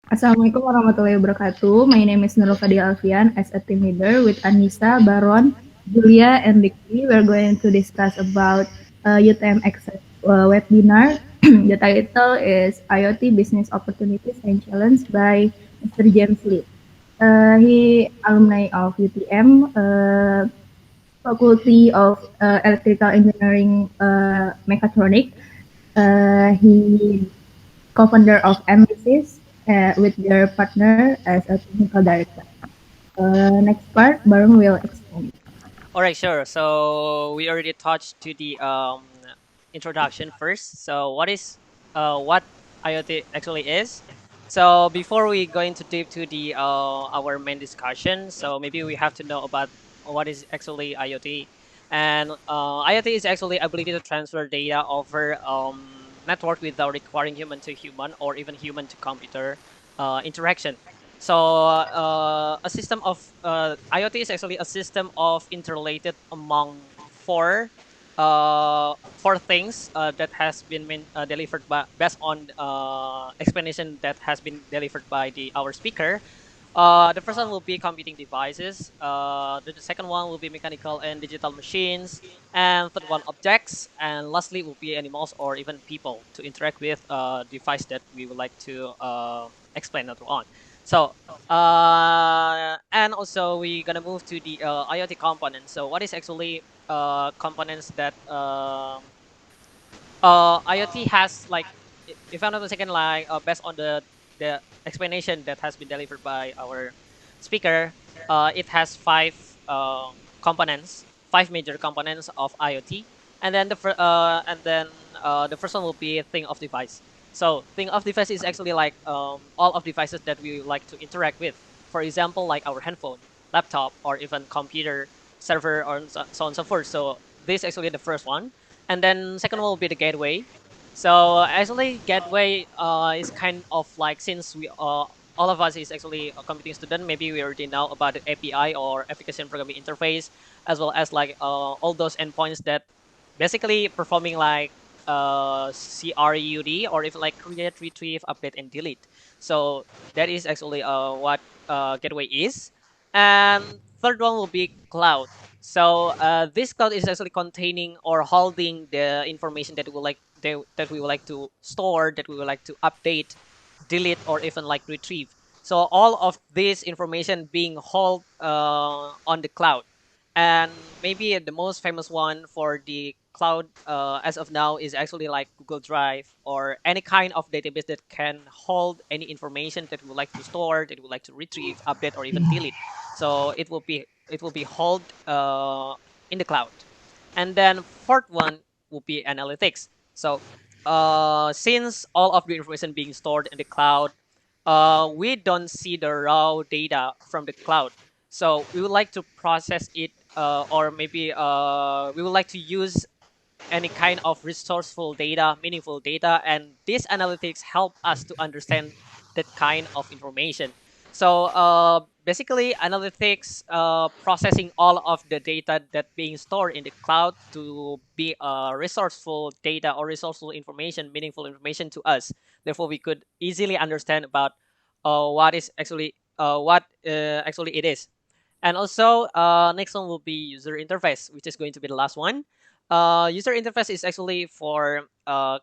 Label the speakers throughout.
Speaker 1: Assalamualaikum warahmatullahi wabarakatuh. My name is Nurul Elfian as a team leader with Annisa, Baron, Julia, and Riqsi. We're going to discuss about UTM Access webinar. The title is IoT Business Opportunities and Challenge by Mr. James Lee. He alumni of UTM, Faculty of Electrical Engineering Mechatronic. He co-founder of Embasys with their partner as a technical director. Next part, Barum will explain.
Speaker 2: All right, sure. So we already touched to the introduction first. So what IoT actually is? So before we go into deep to the our main discussion, so maybe we have to know about what is actually IoT. And IoT is actually ability to transfer data over network without requiring human to human or even human to computer interaction. So a system of IoT is actually a system of interrelated among four things that has been delivered by based on explanation that has been delivered by the our speaker. The first one will be computing devices. The second one will be mechanical and digital machines, and third one objects, and lastly will be animals or even people to interact with device that we would like to explain later on. So and also we're gonna move to the IoT components. So what is actually components that IoT has like if I'm not mistaken, like based on the explanation that has been delivered by our speaker, it has components, five major components of IoT, and then the first one will be a thing of device. So thing of device is actually like all of devices that we like to interact with. For example, like our handphone, laptop, or even computer, server, or so on and so forth. So this is actually the first one, and then second one will be the gateway. So actually, gateway is kind of like since we all of us is actually a computing student, maybe we already know about the API or application programming interface, as well as like all those endpoints that basically performing like CRUD or even like create, retrieve, update, and delete. So that is actually what gateway is. And third one will be cloud. So this cloud is actually containing or holding the information that that we would like to store, that we would like to update, delete, or even like retrieve. So all of this information being held on the cloud, and maybe the most famous one for the cloud as of now is actually like Google Drive or any kind of database that can hold any information that we would like to store, that we would like to retrieve, update, or even delete. So it will be held in the cloud. And then fourth one will be analytics. So since all of the information being stored in the cloud, we don't see the raw data from the cloud. So we would like to process it, or maybe we would like to use any kind of resourceful data, meaningful data, and these analytics help us to understand that kind of information. So basically, analytics processing all of the data that being stored in the cloud to be resourceful data or resourceful information, meaningful information to us. Therefore, we could easily understand about what is actually what actually it is. And also, next one will be user interface, which is going to be the last one. User interface is actually for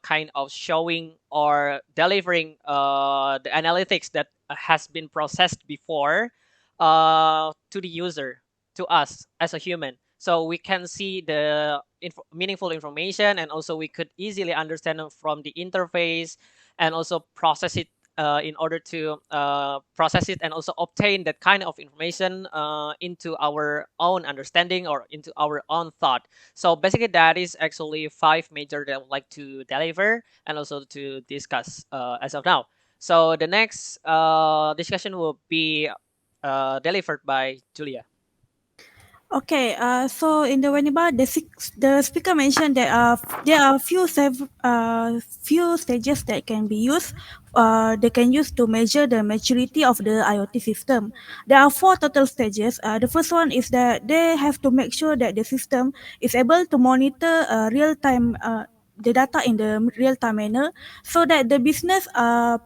Speaker 2: kind of showing or delivering the analytics that has been processed before to the user, to us as a human. So we can see the meaningful information, and also we could easily understand them from the interface, and also process it in order to process it and also obtain that kind of information into our own understanding or into our own thought. So basically, that is actually five major that I would like to deliver and also to discuss as of now. So the next discussion will be delivered by Julia.
Speaker 3: Okay, so in the webinar, the speaker mentioned that there are few stages that can be used. They can use to measure the maturity of the IoT system. There are four total stages. The first one is that they have to make sure that the system is able to monitor real time. the data in the real-time manner, so that the business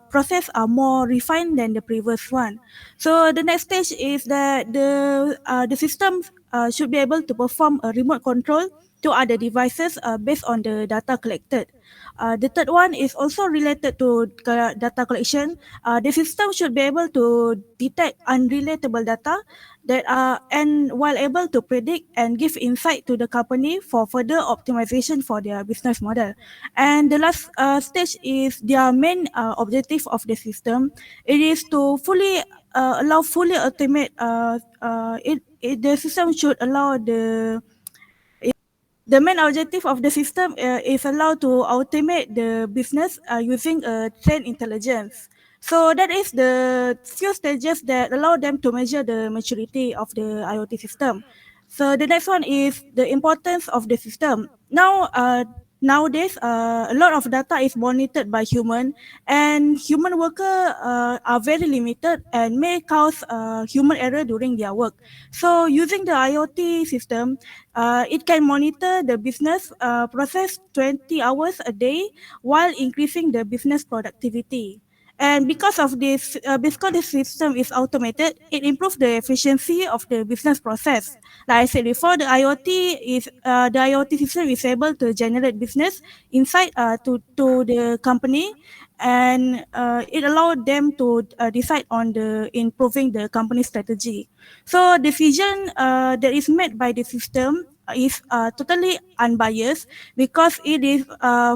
Speaker 3: process are more refined than the previous one. So the next stage is that the system should be able to perform a remote control to other devices based on the data collected. The third one is also related to data collection. The system should be able to detect unrelatable data that are and while able to predict and give insight to the company for further optimization for their business model. And the last stage is their main objective of the system. It is to fully allow fully automate. The system should allow the main objective of the system is allowed to automate the business using trained intelligence. So that is the few stages that allow them to measure the maturity of the IoT system. So the next one is the importance of the system. Nowadays, a lot of data is monitored by human, and human worker are very limited and may cause human error during their work. So using the IoT system, it can monitor the business process 20 hours a day while increasing the business productivity. And because the system is automated, it improves the efficiency of the business process. Like I said before, the IoT system is able to generate business insight to the company, and it allowed them to decide on the improving the company strategy. So decision that is made by the system is totally unbiased because it is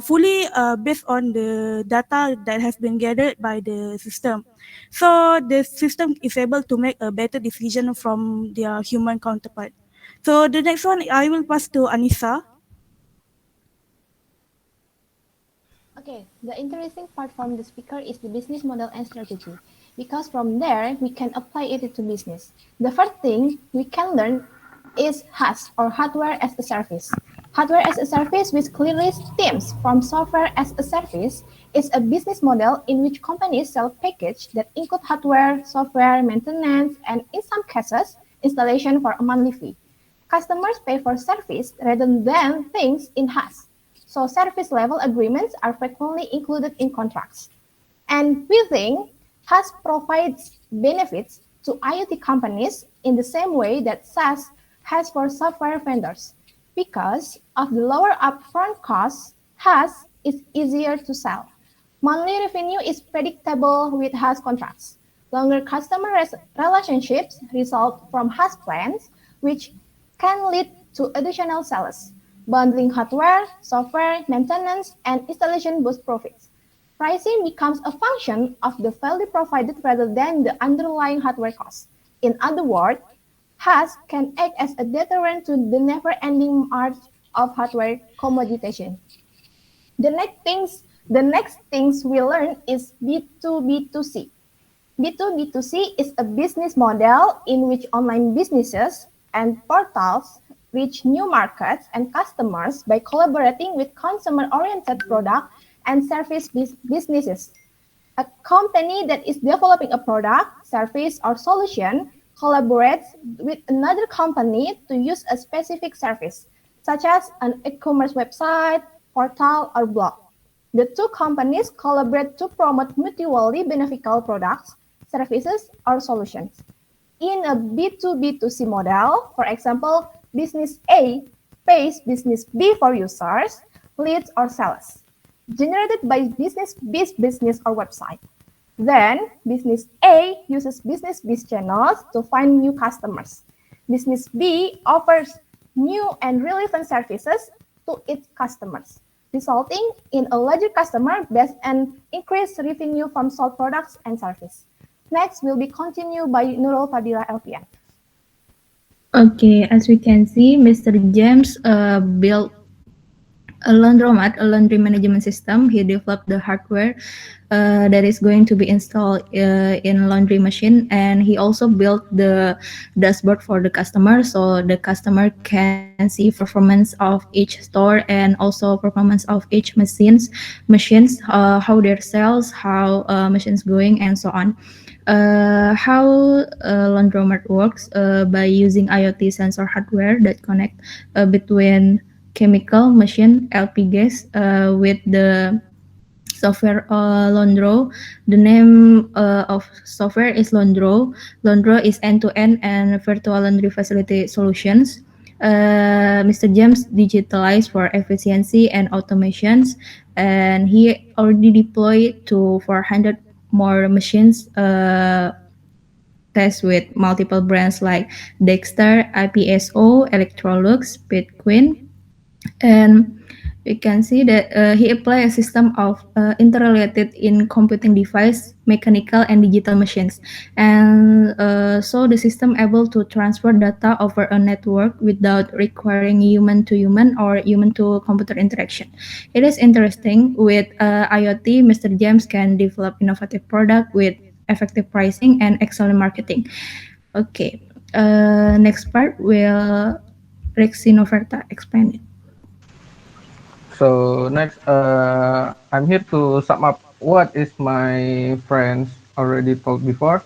Speaker 3: fully based on the data that has been gathered by the system. So the system is able to make a better decision from their human counterpart. So the next one I will pass to Annisa.
Speaker 4: Okay, the interesting part from the speaker is the business model and strategy, because from there we can apply it to business. The first thing we can learn is HaaS, or hardware as a service. Hardware as a service, which clearly stems from software as a service, is a business model in which companies sell packages that include hardware, software, maintenance, and in some cases, installation for a monthly fee. Customers pay for service rather than things in HaaS. So service level agreements are frequently included in contracts. And we think HaaS provides benefits to IoT companies in the same way that SaaS has for software vendors. Because of the lower upfront costs, HaaS is easier to sell. Monthly revenue is predictable with HaaS contracts. Longer customer relationships result from HaaS plans, which can lead to additional sales. Bundling hardware, software, maintenance, and installation boosts profits. Pricing becomes a function of the value provided rather than the underlying hardware cost. In other words, HaaS can act as a deterrent to the never-ending march of hardware commoditization. The next things we learn is B2B2C. B2B2C is a business model in which online businesses and portals reach new markets and customers by collaborating with consumer-oriented product and service businesses. A company that is developing a product, service, or solution collaborates with another company to use a specific service, such as an e-commerce website, portal, or blog. The two companies collaborate to promote mutually beneficial products, services, or solutions. In a B2B2C model, for example, business A pays business B for users, leads, or sales generated by business B's business or website. Then, business A uses business B's channels to find new customers. Business B offers new and relevant services to its customers, resulting in a larger customer base and increased revenue from sold products and services. Next will be continued by Nurul, Fadhilah, Elfian.
Speaker 1: Okay, as we can see, Mr. James built a laundromat, a laundry management system. He developed the hardware that is going to be installed in laundry machine, and he also built the dashboard for the customer, so the customer can see performance of each store and also performance of each machines, how their sales, how machines going, and so on. How laundromat works by using IoT sensor hardware that connect between chemical machine LP gas with the software Londro. The name of software is Londro. Londro is end-to-end and virtual laundry facility solutions. Mr. James digitalized for efficiency and automations, and he already deployed to 400 more machines. Test with multiple brands like Dexter, IPSO, Electrolux, Bitqueen, and we can see that he applied a system of interrelated in computing device, mechanical and digital machines, and so the system able to transfer data over a network without requiring human to human or human to computer interaction. It is interesting with IoT. Mr. James can develop innovative product with effective pricing and excellent marketing. Okay, next part will Riqsi Noverta explain it.
Speaker 5: So next, I'm here to sum up what is my friends already told before.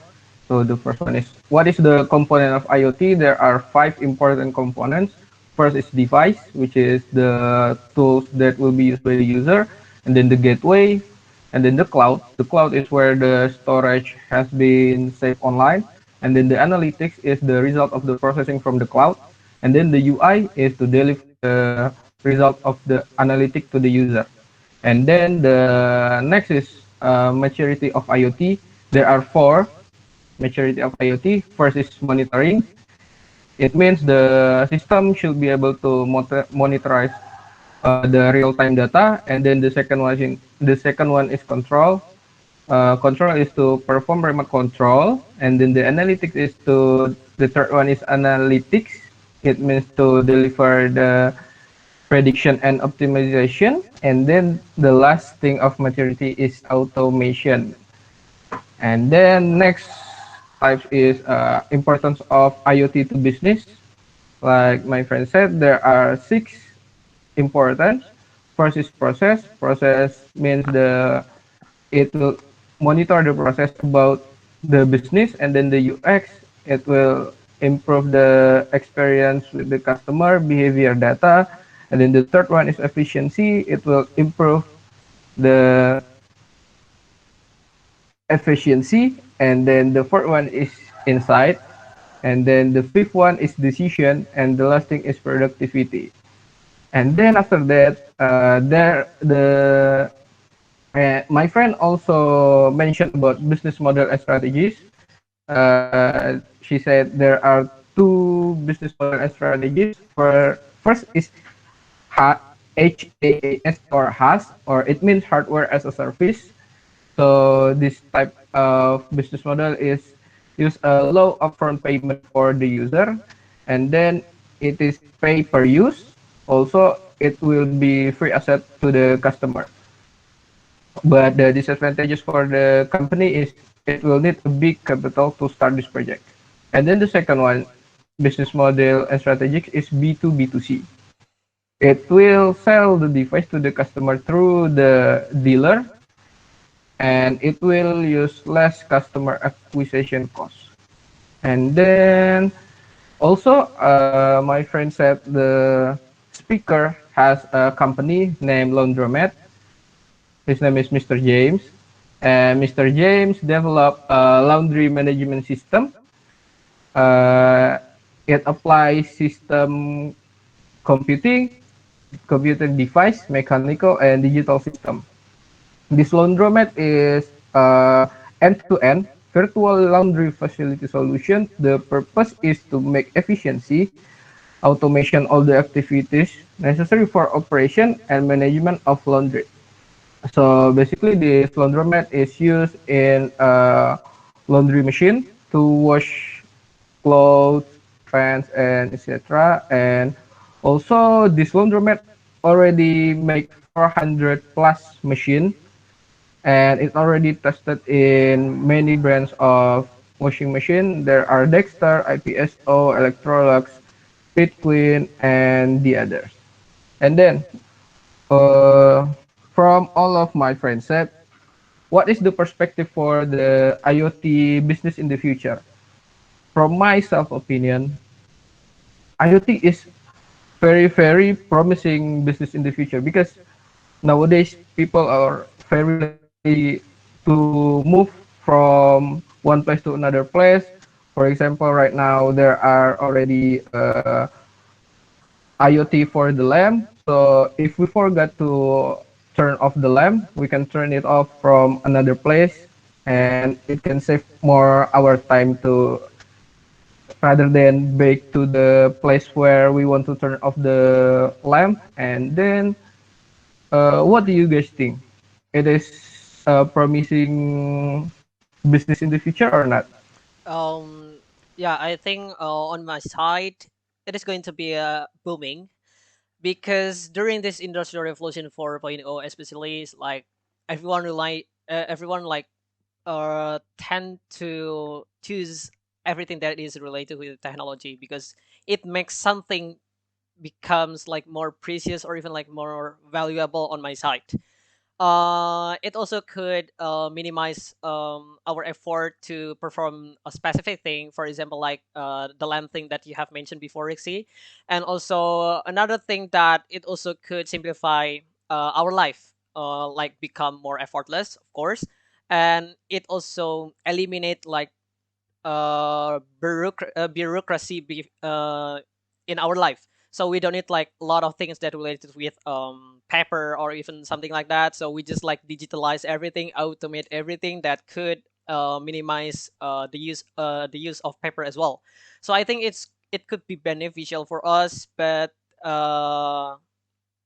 Speaker 5: So the first one is what is the component of IoT? There are five important components. First is device, which is the tools that will be used by the user, and then the gateway, and then the cloud. The cloud is where the storage has been saved online, and then the analytics is the result of the processing from the cloud, and then the UI is to deliver the result of the analytic to the user. And then the next is maturity of IoT. There are four maturity of IoT. First is monitoring. It means the system should be able to monitorize the real-time data. And then the second one is control. Control is to perform remote control, and then the analytics is to the third one is analytics. It means to deliver the prediction and optimization, and then the last thing of maturity is automation. And then next type is importance of IoT to business. Like my friend said, there are six importance. First is process. Process means it will monitor the process about the business, and then the UX, it will improve the experience with the customer behavior data. And then the third one is efficiency. It will improve the efficiency. And then the fourth one is insight. And then the fifth one is decision. And the last thing is productivity. And then after that, my friend also mentioned about business model and strategies. She said there are two business model and strategies. First is HaaS, or HaaS, or it means hardware as a service. So this type of business model is use a low upfront payment for the user, and then it is pay per use. Also, it will be free asset to the customer. But the disadvantages for the company is it will need a big capital to start this project. And then the second one, business model and strategic, is B2B2C. It will sell the device to the customer through the dealer, and it will use less customer acquisition costs. And then also, my friend said the speaker has a company named Laundromat. His name is Mr. James. And Mr. James developed a laundry management system. Uh, it applies system computing, computer device, mechanical, and digital system. This laundromat is end-to-end virtual laundry facility solution. The purpose is to make efficiency, automation all the activities necessary for operation and management of laundry. So basically, this laundromat is used in a laundry machine to wash clothes, pants, and etc. And also, this laundromat already make 400 plus machine, and it's already tested in many brands of washing machine. There are Dexter, IPSO, Electrolux, Pitqueen, and the others. And then, uh, from all of my friends said, what is the perspective for the IoT business in the future? From my self opinion, IoT is very promising business in the future because nowadays people are very lazy to move from one place to another place. For example, right now there are already IoT for the lamp. So if we forgot to turn off the lamp, we can turn it off from another place, and it can save more our time to rather than back to the place where we want to turn off the lamp. And then, what do you guys think? It is a promising business in the future or not?
Speaker 2: Yeah, I think on my side, it is going to be booming because during this industrial revolution 4.0, especially, is like everyone like tend to choose everything that is related with technology because it makes something becomes like more precious or even like more valuable on my side. It also could minimize our effort to perform a specific thing, for example, like the land thing that you have mentioned before, Rixie. And also another thing that it also could simplify our life, like become more effortless, of course. And it also eliminate like bureaucracy in our life. So we don't need like a lot of things that related with paper or even something like that. So we just like digitalize everything, automate everything that could minimize the use of paper as well. So I think it could be beneficial for us, but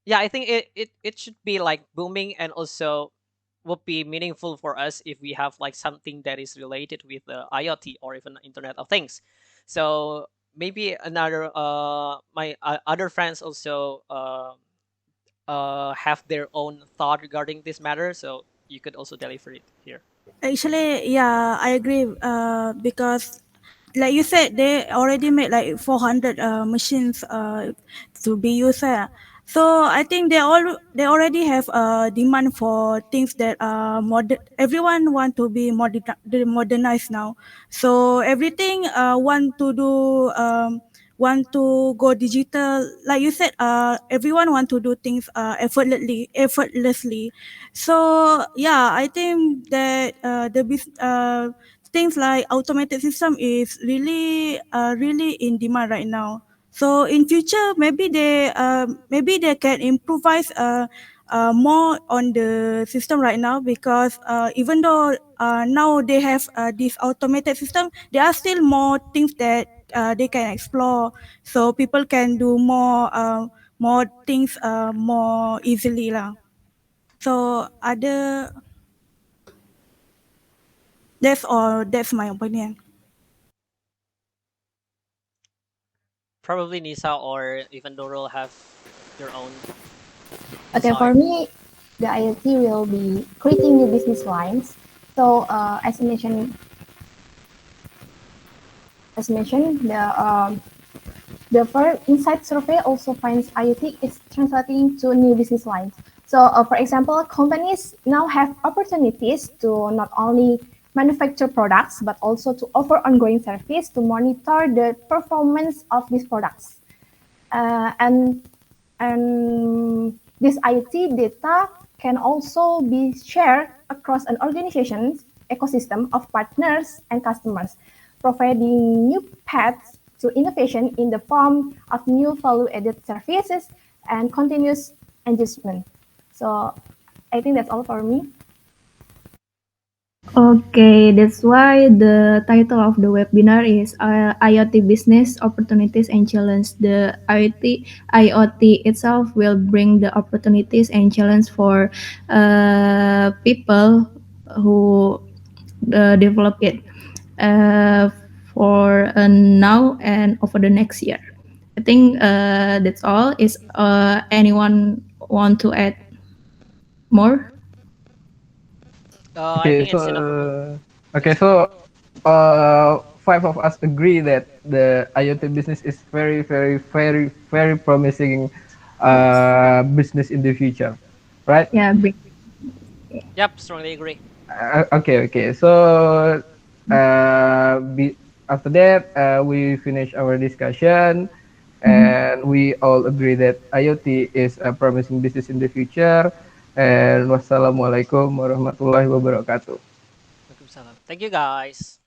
Speaker 2: yeah, I think it should be like booming and also would be meaningful for us if we have like something that is related with the IoT or even Internet of Things. So maybe another my other friends also have their own thought regarding this matter. So you could also deliver it here.
Speaker 3: Actually, yeah, I agree. Because, like you said, they already made like 400 machines to be used. So I think they already have a demand for things that are modern. Everyone want to be modernized now. So everything want to do. Want to go digital, like you said, everyone want to do things effortlessly. So yeah, I think that things like automated system is really in demand right now. So in future, maybe they can improvise more on the system right now, because even though now they have this automated system, there are still more things that they can explore, so people can do more things more easily lah. So other that's all. That's my opinion.
Speaker 2: Probably Nisa or even Nurul have their own
Speaker 4: Okay, for
Speaker 2: insight.
Speaker 4: me, the IoT will be creating new business lines. So, as mentioned, the firm Insight survey also finds IoT is translating to new business lines. So, for example, companies now have opportunities to not only manufacture products but also to offer ongoing service to monitor the performance of these products. Uh, and and this IoT data can also be shared across an organization's ecosystem of partners and customers, providing new paths to innovation in the form of new value-added services and continuous engagement. So I think that's all for me.
Speaker 1: Okay, that's why the title of the webinar is IoT Business Opportunities and Challenge. The IoT itself will bring the opportunities and challenge for people who develop it uh, for now and over the next year. I think that's all. Is anyone want to add more?
Speaker 2: I
Speaker 5: Okay,
Speaker 2: think
Speaker 5: so
Speaker 2: it's enough for me.
Speaker 5: okay,
Speaker 2: Yes.
Speaker 5: so five of us agree that the IoT business is very promising
Speaker 1: Yes.
Speaker 5: business in the future, right?
Speaker 1: Yeah, bring.
Speaker 2: Yep, strongly agree.
Speaker 5: Okay. So uh, be, after that, we finish our discussion. and we all agree that IoT is a promising business in the future. And wassalamualaikum warahmatullahi wabarakatuh.
Speaker 2: Waalaikumsalam. Thank you guys.